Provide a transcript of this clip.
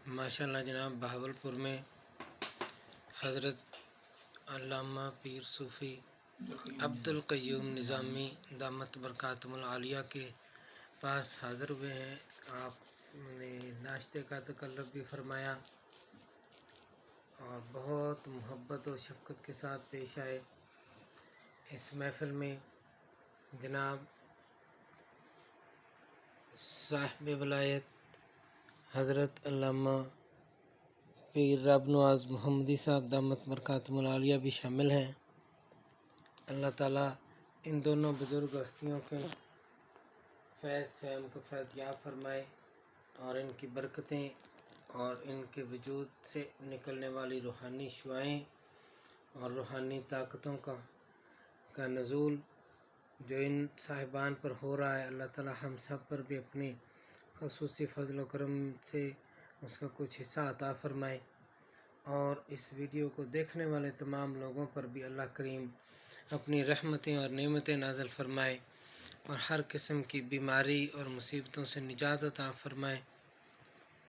ماشاءاللہ جناب، بہاولپور میں حضرت علامہ پیر صوفی عبدالقیوم نظامی دامت برکاتہم العالیہ کے پاس حاضر ہوئے ہیں۔ آپ نے ناشتے کا تکلف بھی فرمایا اور بہت محبت و شفقت کے ساتھ پیش آئے۔ اس محفل میں جناب صاحب ولایت حضرت علامہ پیر رب نواز محمدی صاحب دامت برکاتہم العالیہ بھی شامل ہیں۔ اللہ تعالیٰ ان دونوں بزرگ ہستیوں کے فیض سے ان کو فیض یاب فرمائے اور ان کی برکتیں اور ان کے وجود سے نکلنے والی روحانی شعاعیں اور روحانی طاقتوں کا نزول جو ان صاحبان پر ہو رہا ہے، اللہ تعالیٰ ہم سب پر بھی اپنی خصوصی فضل و کرم سے اس کا کچھ حصہ عطا فرمائے، اور اس ویڈیو کو دیکھنے والے تمام لوگوں پر بھی اللہ کریم اپنی رحمتیں اور نعمتیں نازل فرمائے اور ہر قسم کی بیماری اور مصیبتوں سے نجات عطا فرمائے۔